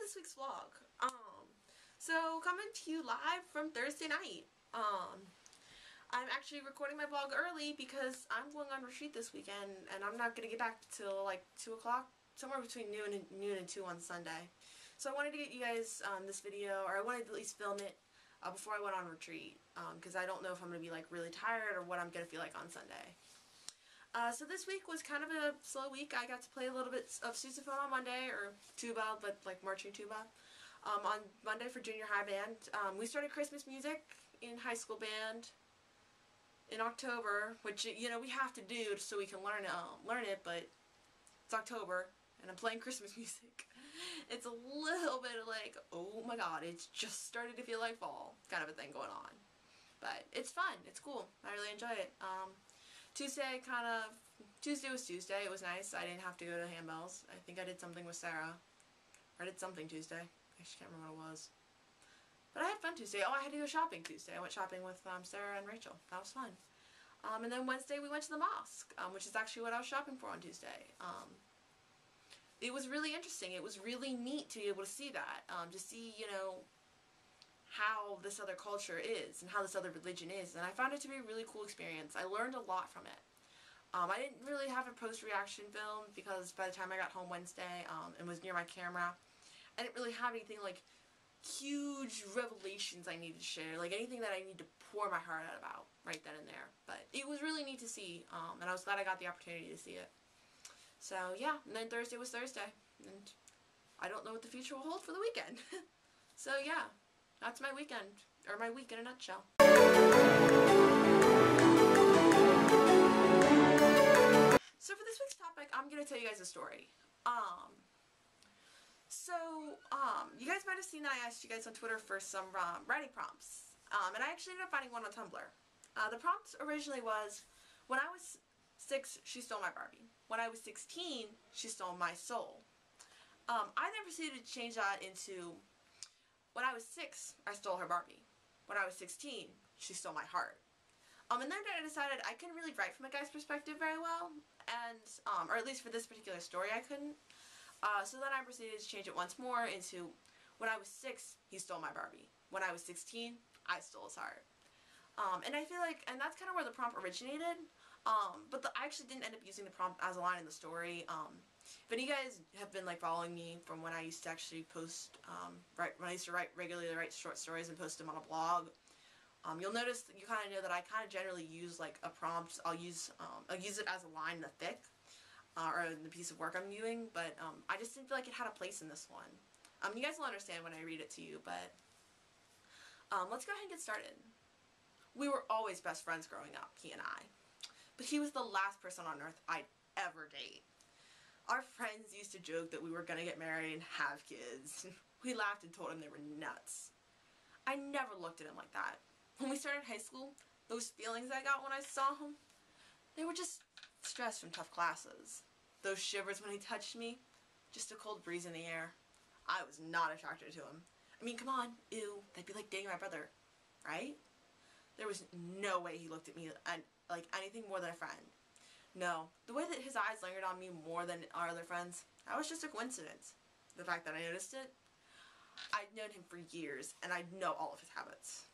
this week's vlog. So coming to you live from Thursday night. I'm actually recording my vlog early because I'm going on retreat this weekend and I'm not gonna get back till like 2 o'clock, somewhere between noon and 2 on Sunday. So I wanted to get you guys this video, or I wanted to at least film it before I went on retreat, because I don't know if I'm gonna be like really tired or what I'm gonna feel like on Sunday. So this week was kind of a slow week. I got to play a little bit of sousaphone on Monday, or tuba, but like marching tuba. On Monday for junior high band. We started Christmas music in high school band in October, which, you know, we have to do so we can learn it, but it's October and I'm playing Christmas music. It's a little bit like, oh my god, it's just started to feel like fall kind of a thing going on. But it's fun, it's cool, I really enjoy it. Tuesday was Tuesday, it was nice. I didn't have to go to handbells. I think I did something with Sarah. Or I did something Tuesday. I just can't remember what it was. But I had fun Tuesday. Oh, I had to go shopping Tuesday. I went shopping with Sarah and Rachel. That was fun. And then Wednesday we went to the mosque, which is actually what I was shopping for on Tuesday. It was really interesting. It was really neat to be able to see that. To see, you know, how this other culture is and how this other religion is. And I found it to be a really cool experience. I learned a lot from it. I didn't really have a post-reaction film because by the time I got home Wednesday and was near my camera, I didn't really have anything like huge revelations I needed to share, like anything that I need to pour my heart out about right then and there. But it was really neat to see, and I was glad I got the opportunity to see it. So yeah, and then Thursday was Thursday, and I don't know what the future will hold for the weekend. So yeah, that's my weekend, or my week in a nutshell. So for this week's topic, I'm going to tell you guys a story. You guys might have seen that I asked you guys on Twitter for some writing prompts. And I actually ended up finding one on Tumblr. The prompt originally was, when I was 6, she stole my Barbie. When I was 16, she stole my soul. I then proceeded to change that into, when I was 6, I stole her Barbie. When I was 16, she stole my heart. And then I decided I couldn't really write from a guy's perspective very well, and, or at least for this particular story I couldn't. So then I proceeded to change it once more into, when I was 6, he stole my Barbie. When I was 16, I stole his heart. And I feel like, and that's kind of where the prompt originated, but I actually didn't end up using the prompt as a line in the story. If any of you guys have been like following me from when I used to actually post, when I used to regularly write short stories and post them on a blog, you'll notice that you kind of know that I kind of generally use like a prompt. I'll use it as a line in the fic, or in the piece of work I'm doing, but I just didn't feel like it had a place in this one. You guys will understand when I read it to you, but let's go ahead and get started. We were always best friends growing up, he and I, but he was the last person on earth I'd ever date. Our friends used to joke that we were gonna get married and have kids. We laughed and told him they were nuts. I never looked at him like that. When we started high school, those feelings I got when I saw him, they were just stress from tough classes. Those shivers when he touched me, just a cold breeze in the air. I was not attracted to him. I mean, come on, ew, that'd be like dating my brother, right? There was no way he looked at me like anything more than a friend. No, the way that his eyes lingered on me more than our other friends, that was just a coincidence. The fact that I noticed it, I'd known him for years, and I'd know all of his habits.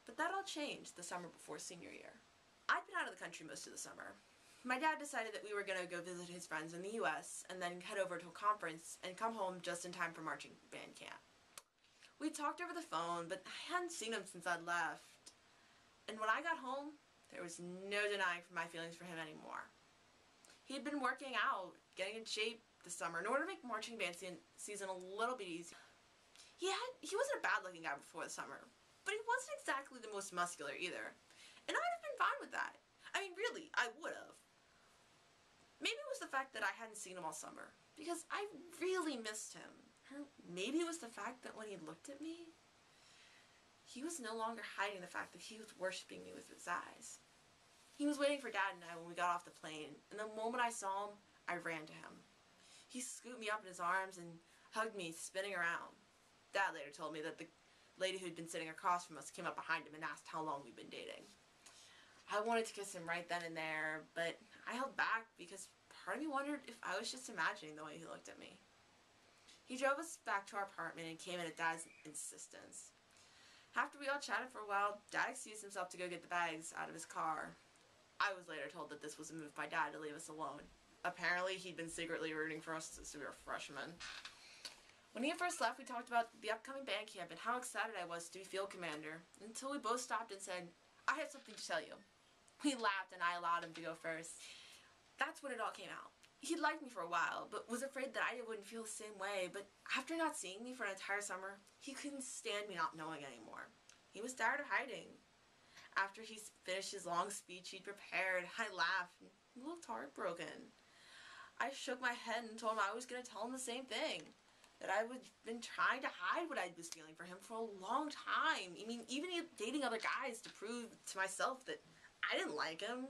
But that all changed the summer before senior year. I'd been out of the country most of the summer. My dad decided that we were going to go visit his friends in the U.S. and then head over to a conference and come home just in time for marching band camp. We talked over the phone, but I hadn't seen him since I'd left. And when I got home, there was no denying my feelings for him anymore. He had been working out, getting in shape this summer in order to make marching band season a little bit easier. He wasn't a bad-looking guy before the summer, but he wasn't exactly the most muscular either. And I'd have been fine with that. I mean, really, I would have. Maybe it was the fact that I hadn't seen him all summer, because I really missed him. Or maybe it was the fact that when he looked at me, he was no longer hiding the fact that he was worshipping me with his eyes. He was waiting for Dad and I when we got off the plane, and the moment I saw him, I ran to him. He scooped me up in his arms and hugged me, spinning around. Dad later told me that the lady who'd been sitting across from us came up behind him and asked how long we'd been dating. I wanted to kiss him right then and there, but I held back because part of me wondered if I was just imagining the way he looked at me. He drove us back to our apartment and came in at Dad's insistence. After we all chatted for a while, Dad excused himself to go get the bags out of his car. I was later told that this was a move by Dad to leave us alone. Apparently, he'd been secretly rooting for us since we were freshmen. When he first left, we talked about the upcoming band camp and how excited I was to be field commander, until we both stopped and said, "I have something to tell you." We laughed and I allowed him to go first. That's when it all came out. He'd liked me for a while, but was afraid that I wouldn't feel the same way. But after not seeing me for an entire summer, he couldn't stand me not knowing anymore. He was tired of hiding. After he finished his long speech he'd prepared, I laughed and looked heartbroken. I shook my head and told him I was going to tell him the same thing. That I had been trying to hide what I was feeling for him for a long time. I mean, even dating other guys to prove to myself that I didn't like him.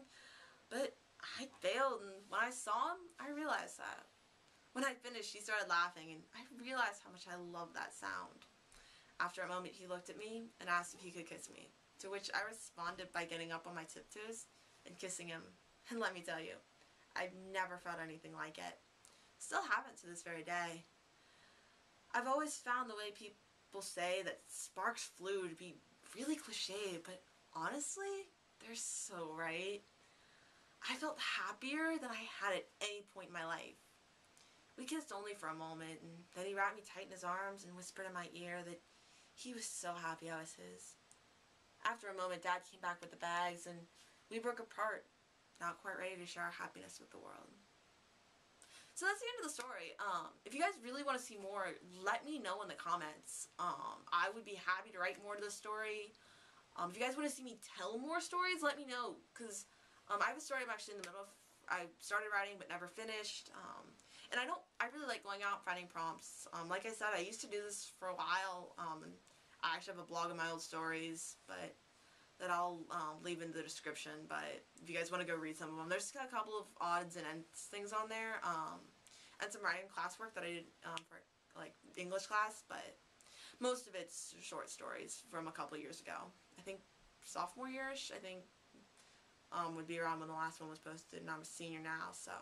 But I failed, and when I saw him, I realized that. When I finished, he started laughing, and I realized how much I loved that sound. After a moment, he looked at me and asked if he could kiss me, to which I responded by getting up on my tiptoes and kissing him. And let me tell you, I've never felt anything like it. Still haven't to this very day. I've always found the way people say that sparks flew to be really cliche, but honestly, they're so right. I felt happier than I had at any point in my life. We kissed only for a moment, and then he wrapped me tight in his arms and whispered in my ear that he was so happy I was his. After a moment, Dad came back with the bags, and we broke apart, not quite ready to share our happiness with the world. So that's the end of the story. If you guys really want to see more, let me know in the comments. I would be happy to write more to the story. If you guys want to see me tell more stories, let me know. Because I have a story I'm actually in the middle of. I started writing but never finished. And I really like going out and finding prompts. Like I said, I used to do this for a while. And I actually have a blog of my old stories, but that I'll leave in the description, but if you guys want to go read some of them, there's got a couple of odds and ends things on there, and some writing classwork that I did for like English class, but most of it's short stories from a couple years ago. I think sophomore yearish, I think would be around when the last one was posted, and I'm a senior now. So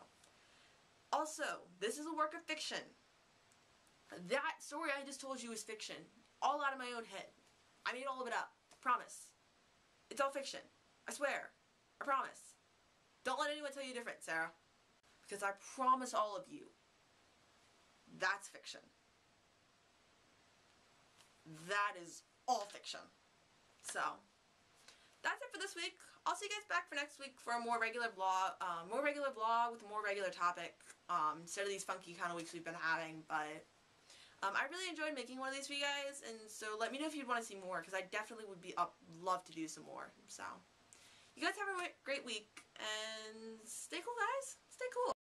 also, this is a work of fiction. That story I just told you is fiction, all out of my own head. I made all of it up, promise. It's all fiction. I swear. I promise. Don't let anyone tell you different, Sarah. Because I promise all of you, that's fiction. That is all fiction. So, that's it for this week. I'll see you guys back for next week for a more regular vlog with a more regular topic, instead of these funky kind of weeks we've been having, but I really enjoyed making one of these for you guys, and so let me know if you'd want to see more, because I definitely would love to do some more. So, you guys have a great week, and stay cool, guys. Stay cool.